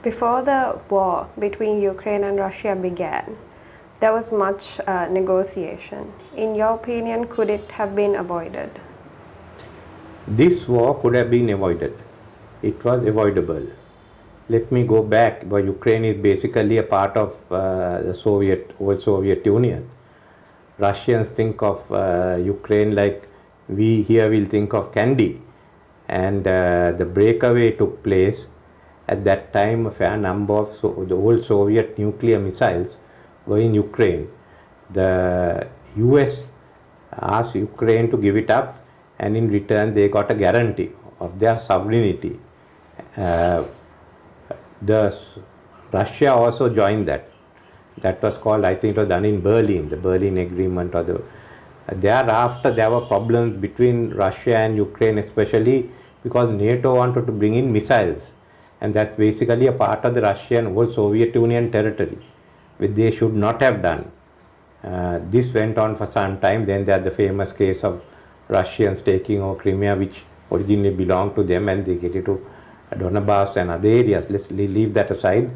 Before the war between Ukraine and Russia began, there was much negotiation. In your opinion, could it have been avoided? This war could have been avoided. It was avoidable. Let me go back. Well, Ukraine is basically a part of the old Soviet Union. Russians think of Ukraine like we here will think of candy. And the breakaway took place. At that time, a fair number of the old Soviet nuclear missiles were in Ukraine. The US asked Ukraine to give it up, and in return they got a guarantee of their sovereignty. Russia also joined that. That was called, I think it was done in Berlin, the Berlin Agreement. Thereafter there were problems between Russia and Ukraine, especially because NATO wanted to bring in missiles. And that's basically a part of the Russian old Soviet Union territory, which they should not have done. This went on for some time. Then there's the famous case of Russians taking over Crimea, which originally belonged to them, and they get it to Donbass and other areas. Let's leave that aside.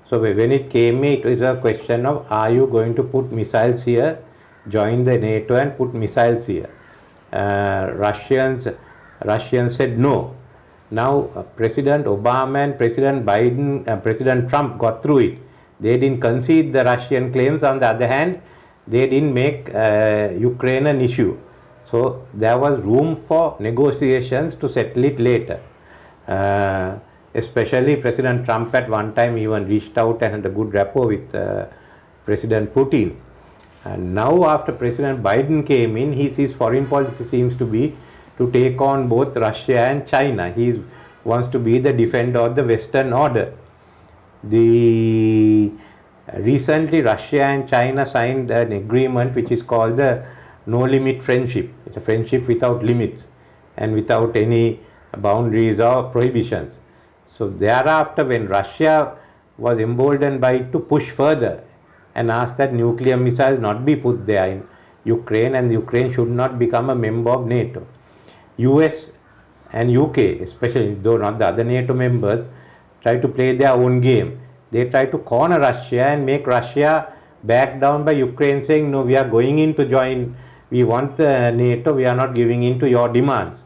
So when it came, it was a question of, are you going to put missiles here, join the NATO and put missiles here? Russians said no. Now President Obama and President Biden, President Trump got through it. They didn't concede the Russian claims. On the other hand, they didn't make Ukraine an issue. So there was room for negotiations to settle it later. Especially President Trump at one time even reached out and had a good rapport with President Putin. And now after President Biden came in, his foreign policy seems to be to take on both Russia and China. He wants to be the defender of the Western order. Recently Russia and China signed an agreement which is called the No Limit Friendship. It's a friendship without limits and without any boundaries or prohibitions. So thereafter, when Russia was emboldened by it to push further and ask that nuclear missiles not be put there in Ukraine, and Ukraine should not become a member of NATO. US and UK, especially though not the other NATO members, try to play their own game. They try to corner Russia and make Russia back down by Ukraine saying, no, we are going in to join, we want the NATO, we are not giving in to your demands.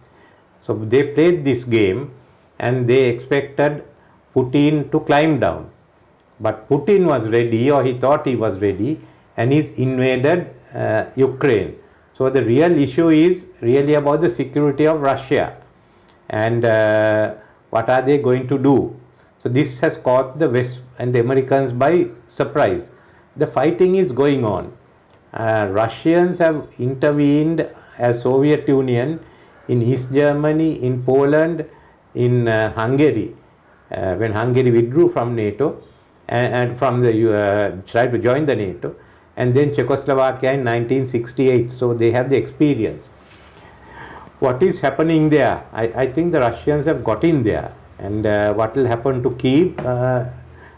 So they played this game and they expected Putin to climb down. But Putin was ready, or he thought he was ready, and he's invaded Ukraine. So the real issue is really about the security of Russia and what are they going to do. So this has caught the West and the Americans by surprise. The fighting is going on. Russians have intervened as Soviet Union in East Germany, in Poland, in Hungary, when Hungary withdrew from NATO and from the tried to join the NATO, and then Czechoslovakia in 1968. So they have the experience. What is happening there? I think the Russians have got in there, and what will happen to Kyiv?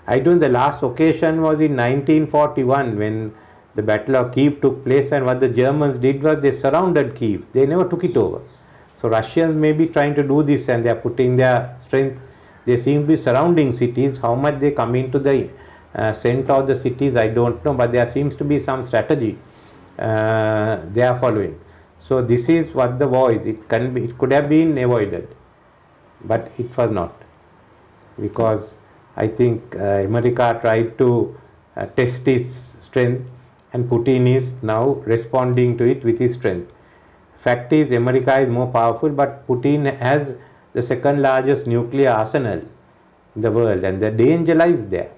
I don't know, the last occasion was in 1941 when the Battle of Kyiv took place, and what the Germans did was they surrounded Kyiv. They never took it over. So Russians may be trying to do this, and they are putting their strength. They seem to be surrounding cities. How much they come into the center of the cities, I don't know, but there seems to be some strategy they are following. So this is what the war is. It could have been avoided, but it was not, because I think America tried to test its strength, and Putin is now responding to it with his strength. Fact is, America is more powerful, but Putin has the second largest nuclear arsenal in the world, and the danger lies there.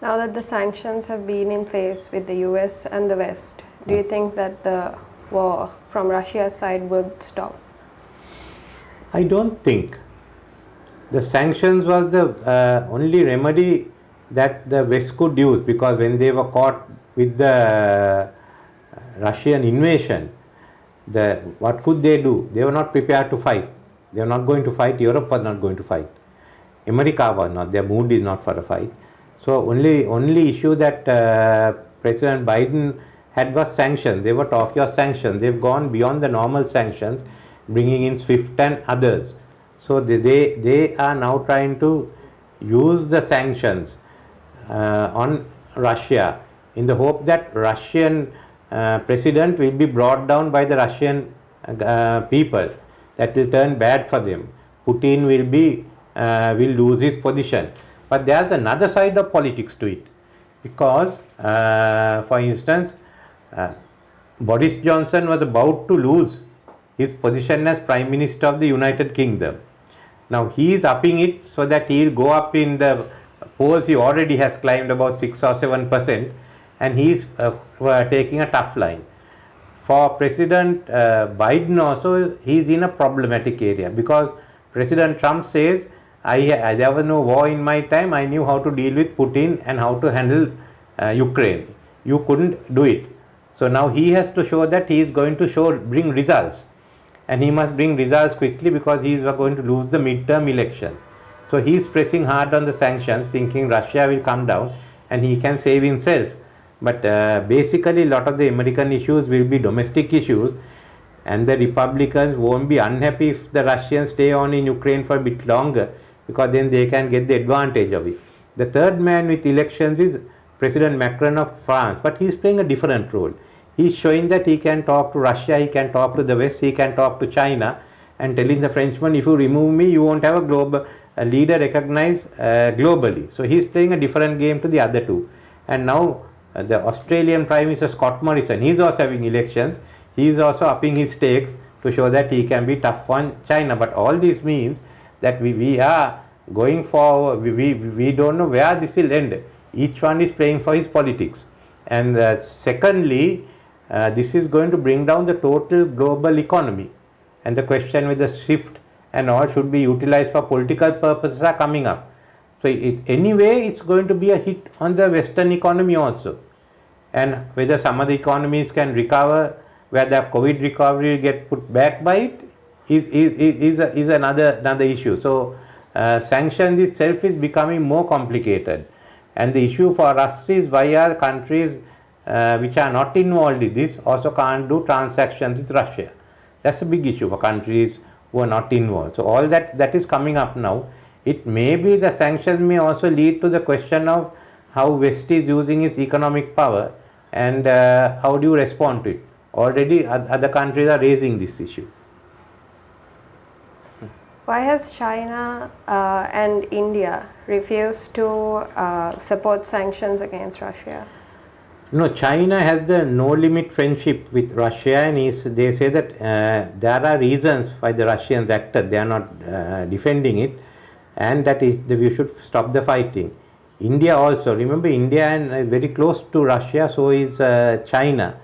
Now that the sanctions have been in place with the US and the West, do you think that the war from Russia's side will stop? I don't think. The sanctions was the only remedy that the West could use, because when they were caught with the Russian invasion, what could they do? They were not prepared to fight. They were not going to fight. Europe was not going to fight. America was not. Their mood is not for a fight. So only issue that President Biden had was sanctions. They were talking of sanctions. They've gone beyond the normal sanctions, bringing in SWIFT and others. So they are now trying to use the sanctions on Russia in the hope that Russian president will be brought down by the Russian people. That will turn bad for them. Putin will lose his position. But there's another side of politics to it, because for instance, Boris Johnson was about to lose his position as Prime Minister of the United Kingdom. Now he is upping it so that he will go up in the polls. He already has climbed about 6 or 7%, and he is taking a tough line. For President Biden also, he is in a problematic area, because President Trump says, there was no war in my time, I knew how to deal with Putin and how to handle Ukraine. You couldn't do it. So now he has to show that he is going to bring results. And he must bring results quickly, because he is going to lose the midterm elections. So he is pressing hard on the sanctions, thinking Russia will come down and he can save himself. But basically a lot of the American issues will be domestic issues, and the Republicans won't be unhappy if the Russians stay on in Ukraine for a bit longer, because then they can get the advantage of it. The third man with elections is President Macron of France, but he is playing a different role. He is showing that he can talk to Russia, he can talk to the West, he can talk to China, and telling the Frenchman, if you remove me, you won't have a global leader recognized globally. So he is playing a different game to the other two. And now the Australian Prime Minister Scott Morrison, he is also having elections. He is also upping his stakes to show that he can be tough on China. But all this means that we are going forward, we don't know where this will end. Each one is playing for his politics. And secondly, this is going to bring down the total global economy. And the question with the SWIFT and all should be utilized for political purposes are coming up. So anyway, it's going to be a hit on the Western economy also. And whether some of the economies can recover, where the COVID recovery will get put back by it, is another issue. So sanctions itself is becoming more complicated. And the issue for us is, why are countries which are not involved in this also can't do transactions with Russia? That's a big issue for countries who are not involved. So all that is coming up now. It may be the sanctions may also lead to the question of how West is using its economic power, and how do you respond to it. Already other countries are raising this issue. Why has China and India refused to support sanctions against Russia? No, China has the no-limit friendship with Russia, and they say that there are reasons why the Russians acted. They are not defending it, and that we should stop the fighting. India also, remember, India is very close to Russia, so is China,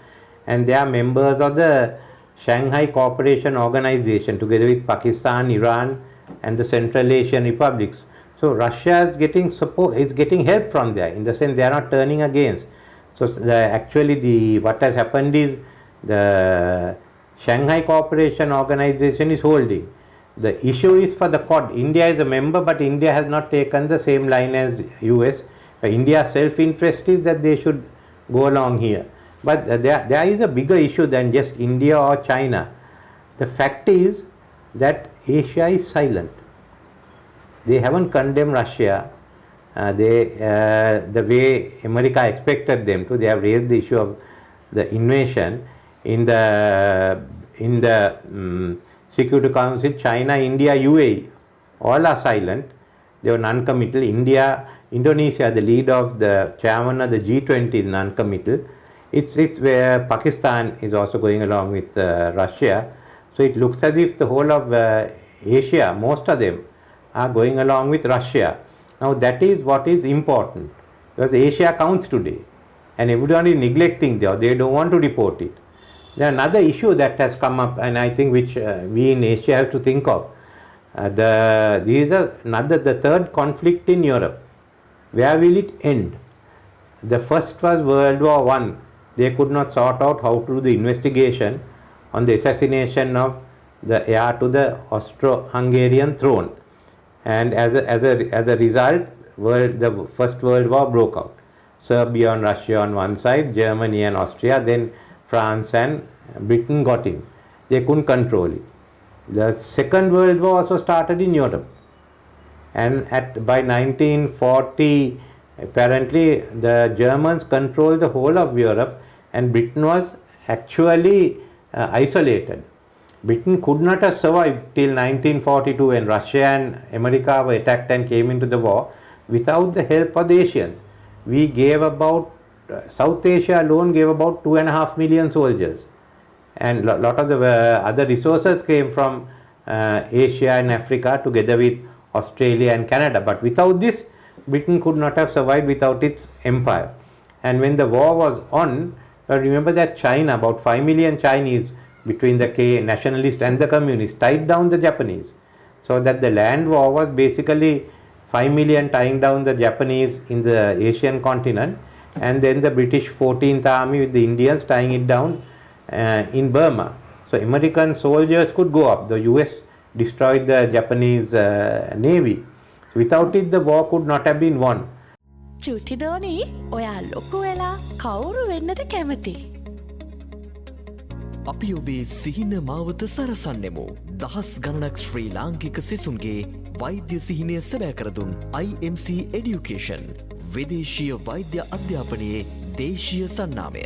and they are members of the Shanghai Cooperation Organization together with Pakistan, Iran, and the Central Asian republics. So Russia is getting support, is getting help from there, in the sense they are not turning against. So actually what has happened is the Shanghai Cooperation Organization is holding. The issue is for the Quad. India is a member, but India has not taken the same line as US. India's self-interest is that they should go along here. But there is a bigger issue than just India or China. The fact is that Asia is silent. They haven't condemned Russia the way America expected them to. They have raised the issue of the invasion in the Security Council. China, India, UAE, all are silent. They were non-committal. Indonesia, the leader of the chairman of the G20, is non-committal. It's where Pakistan is also going along with Russia. So it looks as if the whole of Asia, most of them, are going along with Russia. Now that is what is important, because Asia counts today, and everyone is neglecting that. They don't want to report it. There's another issue that has come up, and I think which we in Asia have to think of. The third conflict in Europe. Where will it end? The first was World War I. They could not sort out how to do the investigation on the assassination of the heir to the Austro-Hungarian throne. And as a result, the First World War broke out. Serbia and Russia on one side, Germany and Austria, then France and Britain got in. They couldn't control it. The Second World War also started in Europe. And by 1940, apparently the Germans controlled the whole of Europe and Britain was actually isolated. Britain could not have survived till 1942 when Russia and America were attacked and came into the war without the help of the Asians. We gave about, South Asia alone gave about 2.5 million soldiers. And a lot of the other resources came from Asia and Africa together with Australia and Canada. But without this, Britain could not have survived without its empire. And when the war was on, remember that China, about 5 million Chinese between the nationalists and the communists, tied down the Japanese. So that the land war was basically 5 million tying down the Japanese in the Asian continent, and then the British 14th Army with the Indians tying it down in Burma. So American soldiers could go up. The US destroyed the Japanese navy. So without it, the war could not have been won. චුටි දෝනි ඔයා ලොකු වෙලා කවුරු වෙන්නද කැමති? අපි ඔබේ සිහින මාවත සරසන්නෙමු. දහස් ගණනක් ශ්‍රී ලාංකික සිසුන්ගේ වෛද්‍ය සිහිනය සැබෑ කරදුන් IMC Education විදේශීය වෛද්‍ය අධ්‍යාපනයේ දේශීය සන්නාමය.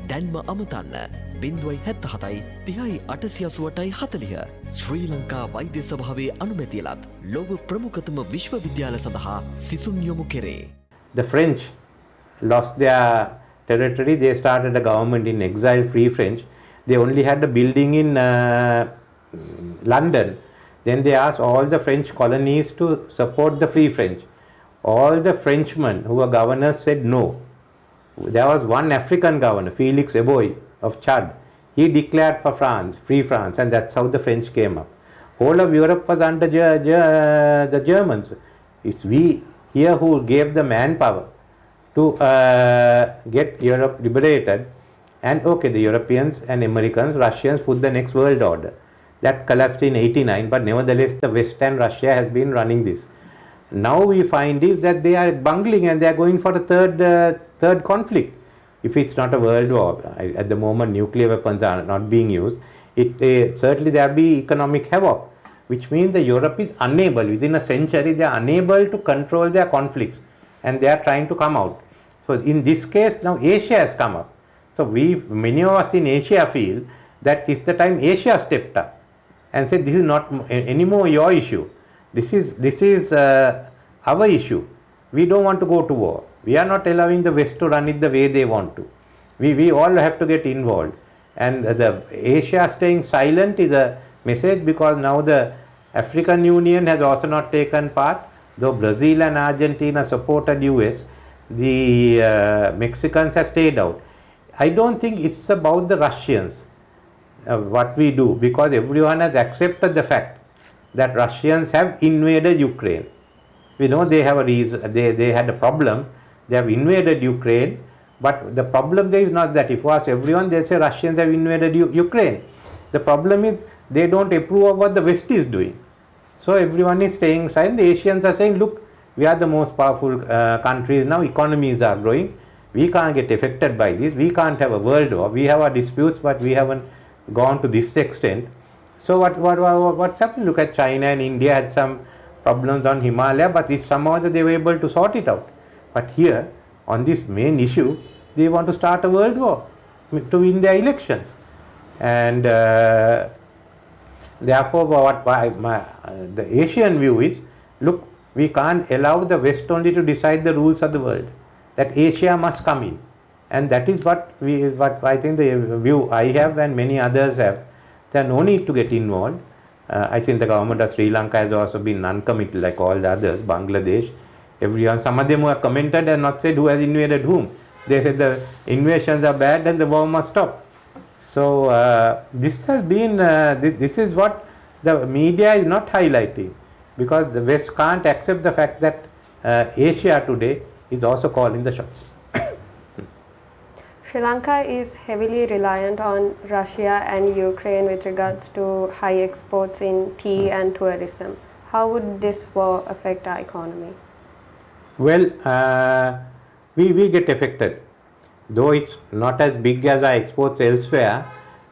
දැන්ම අමතන්න 077 30 888 40 ශ්‍රී ලංකා වෛද්‍ය සභාවේ අනුමැතියලත් ලොව ප්‍රමුඛතම විශ්වවිද්‍යාල සඳහා සිසුන් යොමු කෙරේ. The French lost their territory. They started a government in exile, Free French. They only had a building in London. Then they asked all the French colonies to support the Free French. All the Frenchmen who were governors said no. There was one African governor, Felix Eboy of Chad. He declared for France, Free France, and that's how the French came up. Whole of Europe was under the Germans. It's we here who gave the manpower to get Europe liberated. And okay, the Europeans and Americans, Russians put the next world order. That collapsed in 89, but nevertheless the West and Russia has been running this. Now we find is that they are bungling and they are going for a third conflict. If it's not a world war, at the moment nuclear weapons are not being used, certainly there will be economic havoc, which means the Europe is unable, within a century they are unable to control their conflicts and they are trying to come out. So in this case now Asia has come up. So many of us in Asia feel that it's the time Asia stepped up and said this is not anymore your issue. This is our issue. We don't want to go to war. We are not allowing the West to run it the way they want to. We all have to get involved. And the Asia staying silent is a message, because now the African Union has also not taken part. Though Brazil and Argentina supported US, the Mexicans have stayed out. I don't think it's about the Russians, what we do, because everyone has accepted the fact that Russians have invaded Ukraine. We know they have a reason, they had a problem, they have invaded Ukraine, but the problem there is not that. If you ask everyone, they'll say Russians have invaded Ukraine. The problem is they don't approve of what the West is doing. So everyone is staying silent. The Asians are saying, look, we are the most powerful countries now, economies are growing. We can't get affected by this. We can't have a world war. We have our disputes, but we haven't gone to this extent. So what's happened? Look at China and India had some problems on Himalaya, but if somehow they were able to sort it out. But here, on this main issue, they want to start a world war to win their elections. And therefore, the Asian view is, look, we can't allow the West only to decide the rules of the world. That Asia must come in. And that is what I think the view I have and many others have. There are no need to get involved. I think the government of Sri Lanka has also been non-committal like all the others, Bangladesh, everyone. Some of them who have commented and not said who has invaded whom. They said the invasions are bad and the war must stop. So this has been, this is what the media is not highlighting, because the West can't accept the fact that Asia today is also calling the shots. Sri Lanka is heavily reliant on Russia and Ukraine with regards to high exports in tea and tourism. How would this war affect our economy? Well, we get affected. Though it's not as big as our exports elsewhere,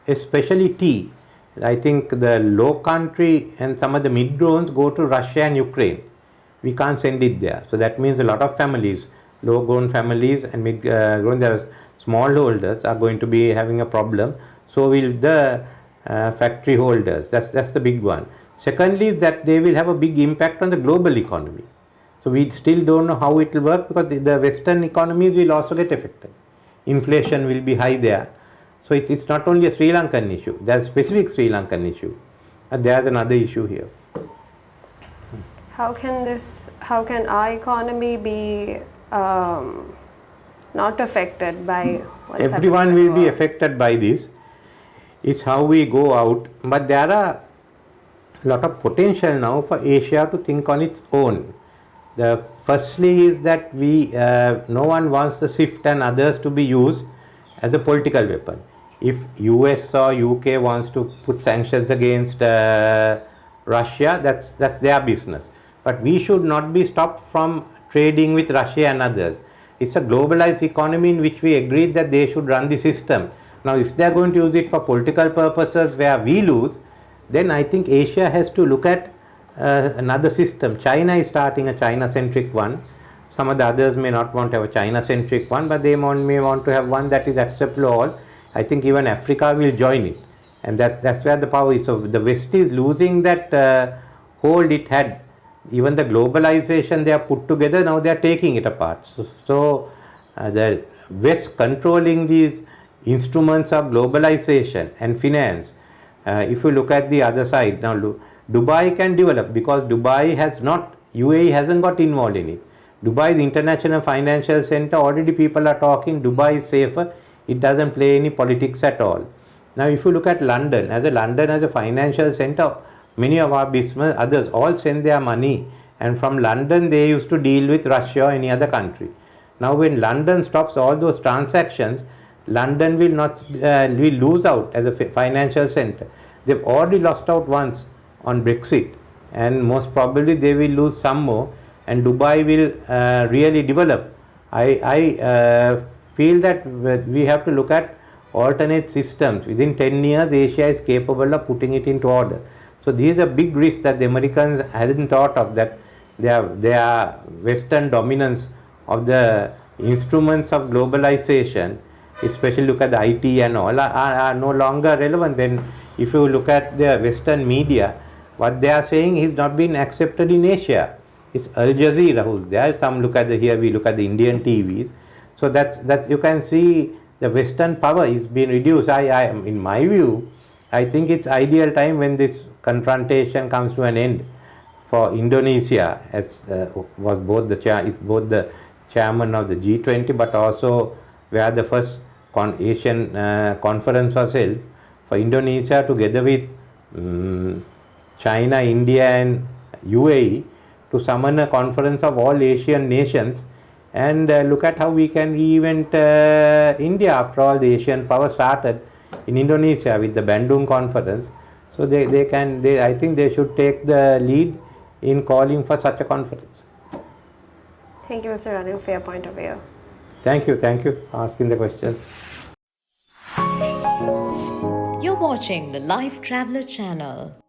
especially tea. I think the low country and some of the mid drones go to Russia and Ukraine. We can't send it there. So that means a lot of families, low grown families and mid grown small holders are going to be having a problem. So will the factory holders. That's the big one. Secondly, is that they will have a big impact on the global economy. So we still don't know how it will work, because the Western economies will also get affected. Inflation will be high there. So it's not only a Sri Lankan issue. There's a specific Sri Lankan issue. There's another issue here. How can our economy be not affected by what's Everyone happening? will be affected by this. It's how we go out. But there are a lot of potential now for Asia to think on its own. The firstly is that no one wants the SWIFT and others to be used as a political weapon. If US or UK wants to put sanctions against Russia, that's their business. But we should not be stopped from trading with Russia and others. It's a globalized economy in which we agreed that they should run the system. Now, if they are going to use it for political purposes where we lose, then I think Asia has to look at another system. China is starting a China-centric one. Some of the others may not want to have a China-centric one, but they may want to have one that is acceptable to all. I think even Africa will join it, and that's where the power is. So the West is losing that hold it had. Even the globalization they are put together, now they are taking it apart. So the West controlling these instruments of globalization and finance. If you look at the other side, now Dubai can develop, because Dubai UAE hasn't got involved in it. Dubai, the international financial center, already people are talking Dubai is safer. It doesn't play any politics at all. Now if you look at London as a financial center, many of our business, others all send their money, and from London they used to deal with Russia or any other country. Now when London stops all those transactions, London will lose out as a financial center. They've already lost out once on Brexit, and most probably they will lose some more, and Dubai will really develop. I feel that we have to look at alternate systems. Within 10 years, Asia is capable of putting it into order. So these are big risks that the Americans hadn't thought of, that their Western dominance of the instruments of globalization, especially look at the IT and all, are no longer relevant. Then if you look at the Western media, what they are saying is not being accepted in Asia. It's Al Jazeera who's there. Some look at here we look at the Indian TVs. So that's you can see the Western power is being reduced. In my view, I think it's ideal time when this confrontation comes to an end for Indonesia, as was both the chairman of the G20, but also where the first Asian conference was held, for Indonesia together with China, India and UAE to summon a conference of all Asian nations and look at how we can reinvent India. After all, the Asian power started in Indonesia with the Bandung conference. So I think they should take the lead in calling for such a conference. Thank you, Mr. Ranil, for your point of view. Thank you for asking the questions. You're watching the Lifetraveler channel.